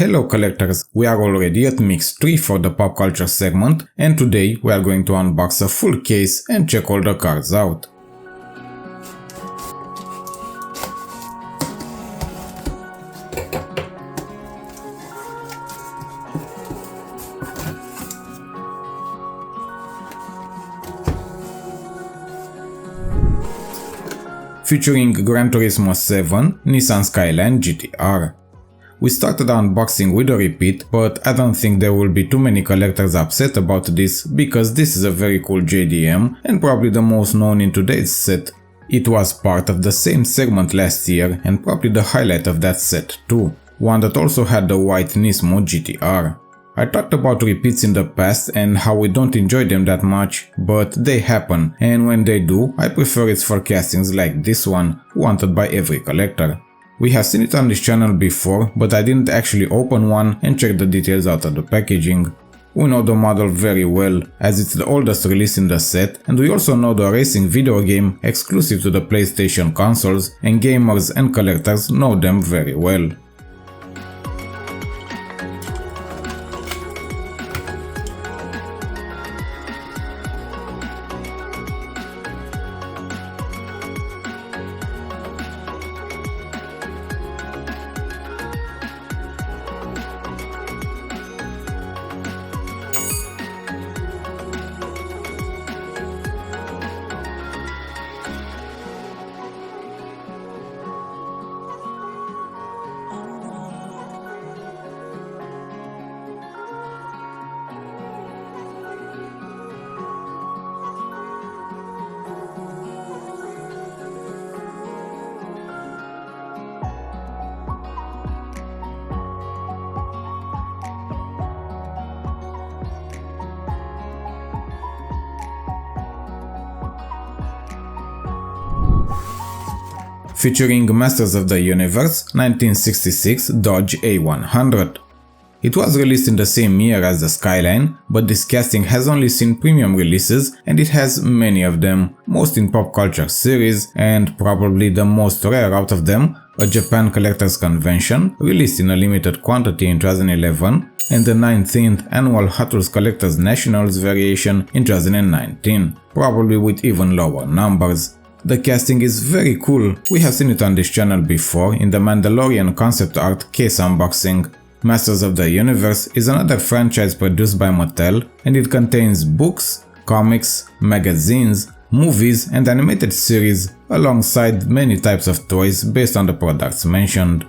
Hello collectors, we are already at Mix 3 for the pop culture segment, and today we are going to unbox a full case and check all the cards out. Featuring Gran Turismo 7, Nissan Skyline GTR. We started the unboxing with a repeat, but I don't think there will be too many collectors upset about this, because this is a very cool JDM and probably the most known in today's set. It was part of the same segment last year and probably the highlight of that set too, one that also had the white Nismo GTR. I talked about repeats in the past and how we don't enjoy them that much, but they happen, and when they do, I prefer it for castings like this one, wanted by every collector. We have seen it on this channel before, but I didn't actually open one and check the details out of the packaging. We know the model very well, as it's the oldest release in the set, and we also know the racing video game exclusive to the PlayStation consoles, and gamers and collectors know them very well. Featuring Masters of the Universe 1966 Dodge A100. It was released in the same year as the Skyline, but this casting has only seen premium releases and it has many of them, most in pop culture series, and probably the most rare out of them, a Japan Collectors Convention, released in a limited quantity in 2011, and the 19th annual Hot Wheels Collectors Nationals variation in 2019, probably with even lower numbers. The casting is very cool, we have seen it on this channel before in the Mandalorian concept art case unboxing. Masters of the Universe is another franchise produced by Mattel, and it contains books, comics, magazines, movies and animated series, alongside many types of toys based on the products mentioned.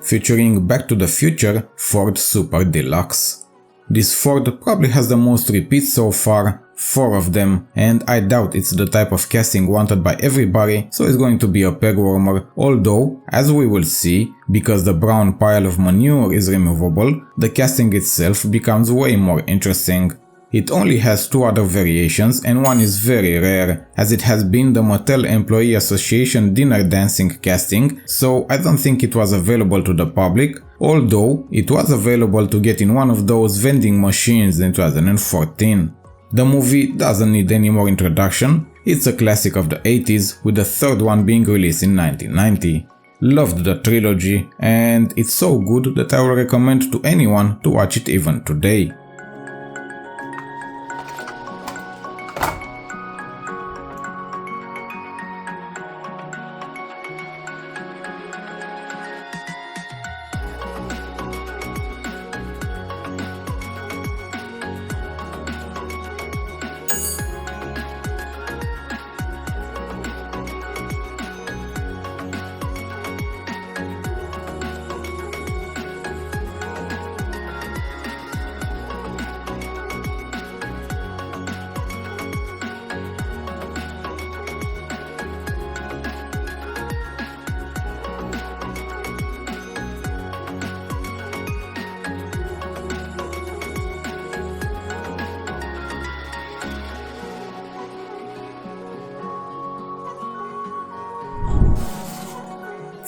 Featuring Back to the Future Ford Super Deluxe. This Ford probably has the most repeats so far, 4 of them, and I doubt it's the type of casting wanted by everybody, so it's going to be a peg warmer, although, as we will see, because the brown pile of manure is removable, the casting itself becomes way more interesting. It only has 2 other variations and one is very rare, as it has been the Mattel Employee Association dinner dancing casting, so I don't think it was available to the public, although it was available to get in one of those vending machines in 2014. The movie doesn't need any more introduction, it's a classic of the 80s, with the third one being released in 1990. Loved the trilogy, and it's so good that I will recommend to anyone to watch it even today.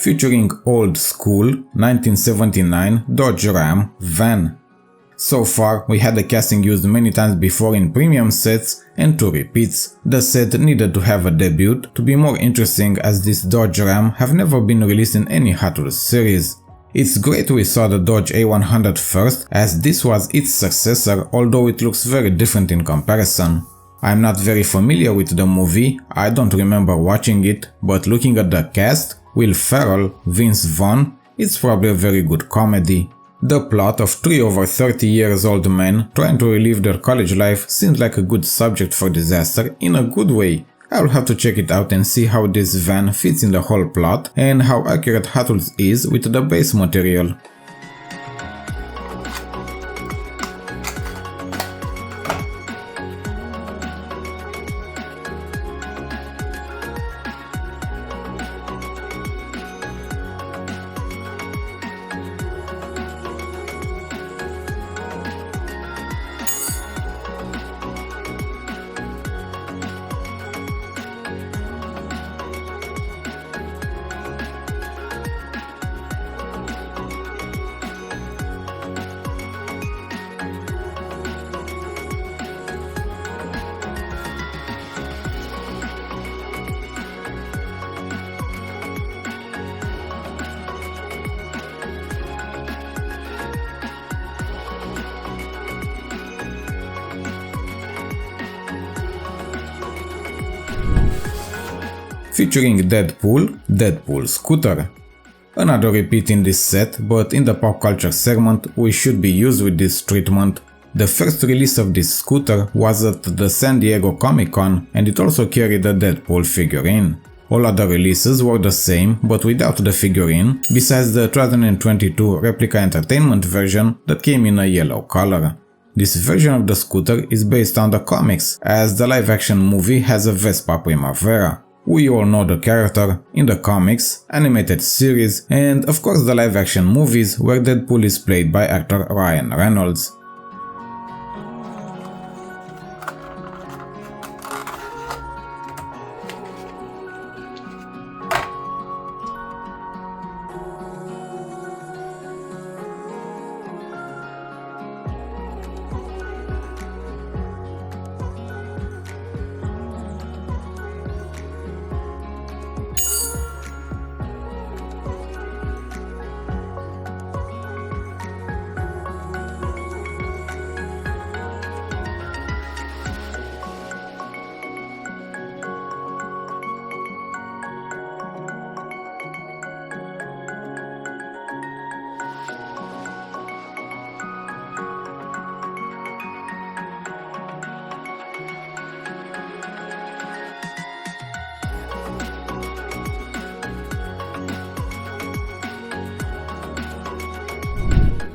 featuring old school 1979 Dodge Ram van. So far, we had the casting used many times before in premium sets and 2 repeats. The set needed to have a debut to be more interesting, as this Dodge Ram have never been released in any Hot Wheels series. It's great we saw the Dodge A100 first, as this was its successor, although it looks very different in comparison. I'm not very familiar with the movie, I don't remember watching it, but looking at the cast, Will Ferrell, Vince Vaughn, it's probably a very good comedy. The plot of 3 over 30 years old men trying to relive their college life seems like a good subject for disaster in a good way. I'll have to check it out and see how this van fits in the whole plot and how accurate Hot Wheels is with the base material. Featuring Deadpool scooter. Another repeat in this set, but in the pop culture segment we should be used with this treatment. The first release of this scooter was at the San Diego Comic-Con and it also carried a Deadpool figurine. All other releases were the same, but without the figurine, besides the 2022 Replica Entertainment version that came in a yellow color. This version of the scooter is based on the comics, as the live-action movie has a Vespa Primavera. We all know the character in the comics, animated series, and of course the live-action movies where Deadpool is played by actor Ryan Reynolds.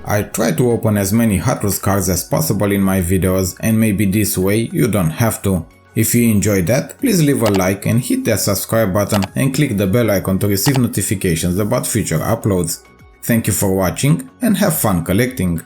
I try to open as many Hot Wheels cars as possible in my videos, and maybe this way you don't have to. If you enjoyed that, please leave a like and hit that subscribe button and click the bell icon to receive notifications about future uploads. Thank you for watching and have fun collecting!